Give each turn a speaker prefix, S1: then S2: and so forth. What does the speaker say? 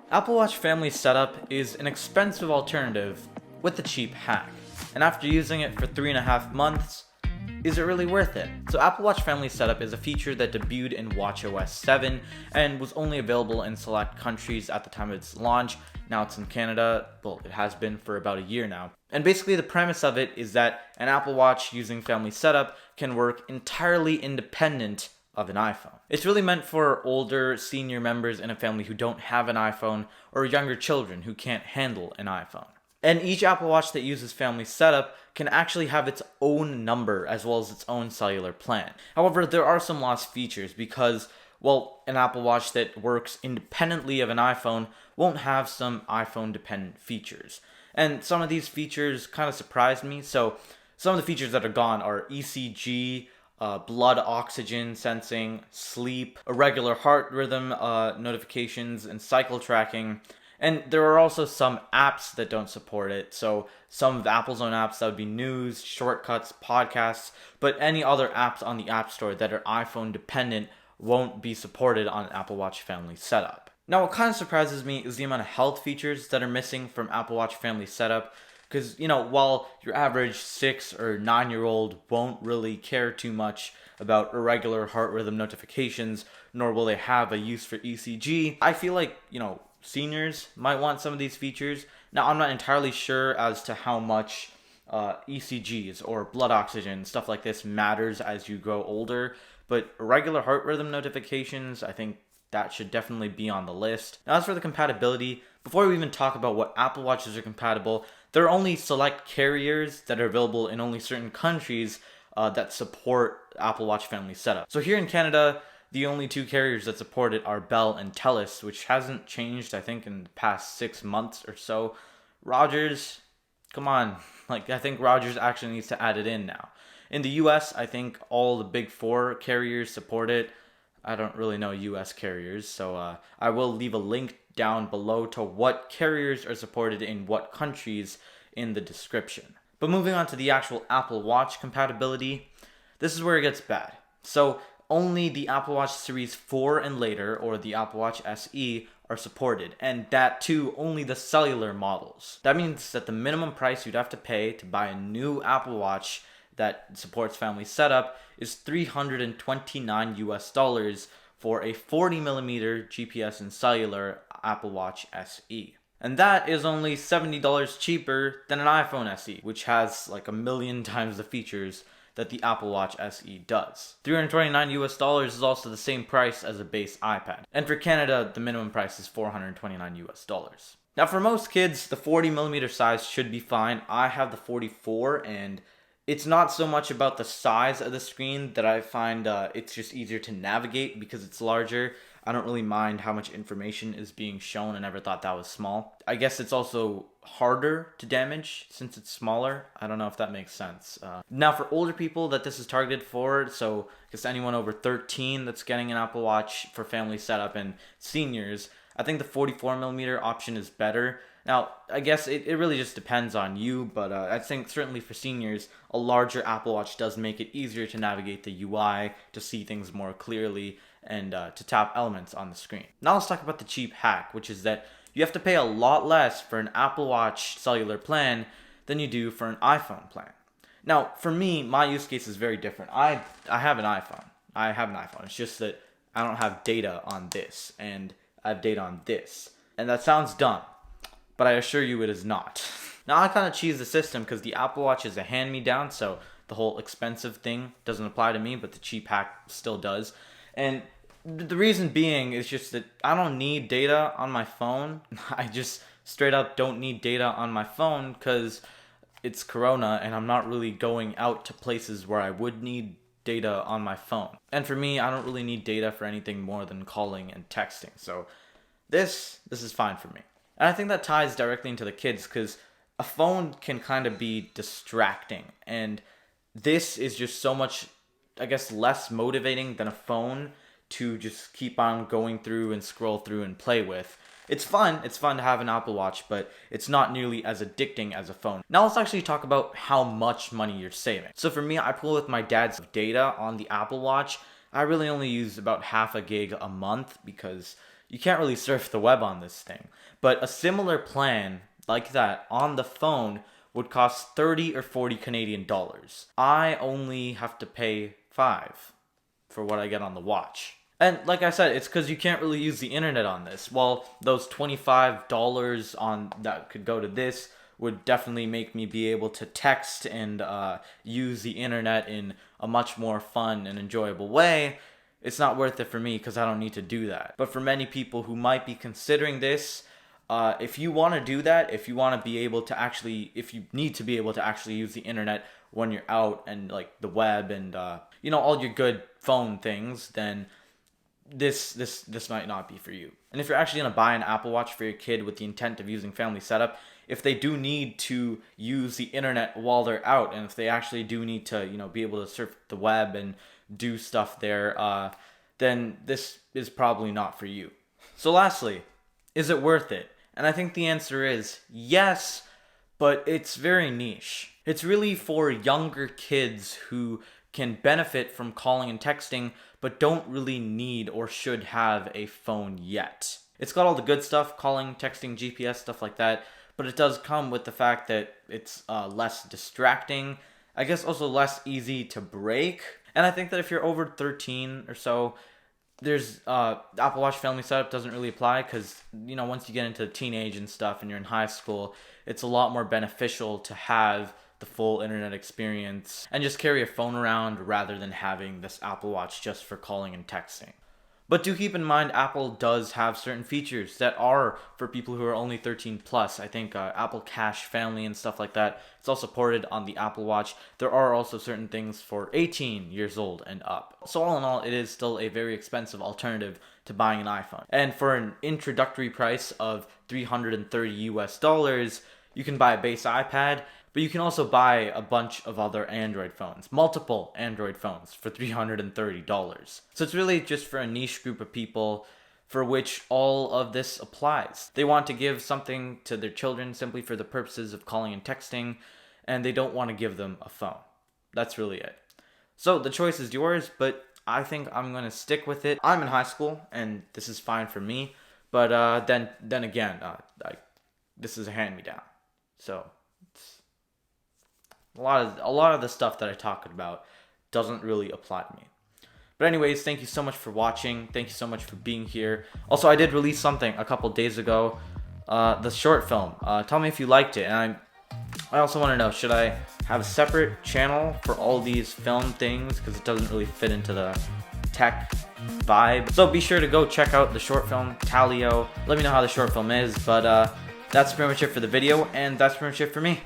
S1: Apple Watch Family Setup is an expensive alternative with a cheap hack. And after using it for 3.5 months, is it really worth it? So Apple Watch Family Setup is a feature that debuted in watchOS 7 and was only available in select countries at the time of its launch. Now it's in Canada. Well, it has been for about a year now. And basically the premise of it is that an Apple Watch using Family Setup can work entirely independent of an iPhone. It's really meant for older senior members in a family who don't have an iPhone or younger children who can't handle an iPhone. And each Apple Watch that uses Family Setup can actually have its own number as well as its own cellular plan. However, there are some lost features because, well, an Apple Watch that works independently of an iPhone won't have some iPhone-dependent features. And some of these features kind of surprised me. So some of the features that are gone are ECG, blood oxygen sensing, sleep, irregular heart rhythm notifications, and cycle tracking. And there are also some apps that don't support it. So some of Apple's own apps, that would be news, shortcuts, podcasts, but any other apps on the App Store that are iPhone dependent won't be supported on Apple Watch Family Setup. Now, what kind of surprises me is the amount of health features that are missing from Apple Watch Family Setup. Because, while your average 6 or 9-year-old won't really care too much about irregular heart rhythm notifications, nor will they have a use for ECG, I feel like, seniors might want some of these features. Now, I'm not entirely sure as to how much ECGs or blood oxygen, stuff like this, matters as you grow older, but irregular heart rhythm notifications, I think that should definitely be on the list. Now, as for the compatibility, before we even talk about what Apple Watches are compatible, there are only select carriers that are available in only certain countries that support Apple Watch Family Setup. So here in Canada, the only two carriers that support it are Bell and Telus, which hasn't changed, I think, in the past 6 months or so. Rogers, come on. I think Rogers actually needs to add it in now. In the US, I think all the big four carriers support it. I don't really know US carriers, so I will leave a link down below to what carriers are supported in what countries in the description. But moving on to the actual Apple Watch compatibility, this is where it gets bad. So only the Apple Watch Series 4 and later, or the Apple Watch SE, are supported, and that too only the cellular models. That means that the minimum price you'd have to pay to buy a new Apple Watch that supports Family Setup is $329 US for a 40mm GPS and cellular Apple Watch SE. And that is only $70 cheaper than an iPhone SE, which has like a million times the features that the Apple Watch SE does. $329 US is also the same price as a base iPad. And for Canada, the minimum price is $429 US. Now for most kids, the 40mm size should be fine. I have the 44, and it's not so much about the size of the screen that I find it's just easier to navigate because it's larger. I don't really mind how much information is being shown. I never thought that was small. I guess it's also harder to damage since it's smaller. I don't know if that makes sense. Now for older people that this is targeted for, so I guess anyone over 13 that's getting an Apple Watch for Family Setup and seniors, I think the 44mm option is better. Now, I guess it really just depends on you, but I think certainly for seniors, a larger Apple Watch does make it easier to navigate the UI, to see things more clearly, and to tap elements on the screen. Now let's talk about the cheap hack, which is that you have to pay a lot less for an Apple Watch cellular plan than you do for an iPhone plan. Now, for me, my use case is very different. I have an iPhone. It's just that I don't have data on this, and I have data on this. And that sounds dumb, but I assure you it is not. Now, I kind of cheese the system because the Apple Watch is a hand-me-down, so the whole expensive thing doesn't apply to me, but the cheap hack still does. And the reason being is just that I don't need data on my phone. I just straight up don't need data on my phone because it's Corona and I'm not really going out to places where I would need data on my phone. And for me, I don't really need data for anything more than calling and texting. So this is fine for me. And I think that ties directly into the kids because a phone can kind of be distracting. And this is just so much, I guess, less motivating than a phone to just keep on going through and scroll through and play with. It's fun to have an Apple Watch, but it's not nearly as addicting as a phone. Now let's actually talk about how much money you're saving. So for me, I pull with my dad's data on the Apple Watch. I really only use about half a gig a month because you can't really surf the web on this thing. But a similar plan like that on the phone would cost 30 or 40 Canadian dollars. I only have to pay 5 for what I get on the watch. And like I said, it's because you can't really use the internet on this. Well, those $25 on that could go to this would definitely make me be able to text and use the internet in a much more fun and enjoyable way. It's not worth it for me because I don't need to do that. But for many people who might be considering this, if you want to do that, if you want to be able to actually, if you need to be able to actually use the internet when you're out and like the web and all your good phone things, then this might not be for you. And if you're actually going to buy an Apple Watch for your kid with the intent of using Family Setup, if they do need to use the internet while they're out, and if they actually do need to, be able to surf the web and do stuff there, then this is probably not for you. So lastly, is it worth it? And I think the answer is yes, but it's very niche. It's really for younger kids who can benefit from calling and texting, but don't really need or should have a phone yet. It's got all the good stuff, calling, texting, GPS, stuff like that, but it does come with the fact that it's less distracting, I guess also less easy to break. And I think that if you're over 13 or so, there's Apple Watch Family Setup doesn't really apply because, once you get into teenage and stuff and you're in high school, it's a lot more beneficial to have the full internet experience and just carry a phone around rather than having this Apple Watch just for calling and texting. But do keep in mind, Apple does have certain features that are for people who are only 13 plus. I think Apple Cash Family and stuff like that, it's all supported on the Apple Watch. There are also certain things for 18 years old and up. So all in all, it is still a very expensive alternative to buying an iPhone. And for an introductory price of $330 US, you can buy a base iPad, but you can also buy a bunch of other Android phones, multiple Android phones for $330. So it's really just for a niche group of people for which all of this applies. They want to give something to their children simply for the purposes of calling and texting, and they don't want to give them a phone. That's really it. So the choice is yours, but I think I'm going to stick with it. I'm in high school, and this is fine for me, but then again, this is a hand-me-down. So a lot of the stuff that I talked about doesn't really apply to me. But anyways, thank you so much for watching. Thank you so much for being here. Also, I did release something a couple days ago, the short film. Tell me if you liked it. And I also want to know, should I have a separate channel for all these film things? Because it doesn't really fit into the tech vibe. So be sure to go check out the short film, Talio. Let me know how the short film is. But that's pretty much it for the video. And that's pretty much it for me.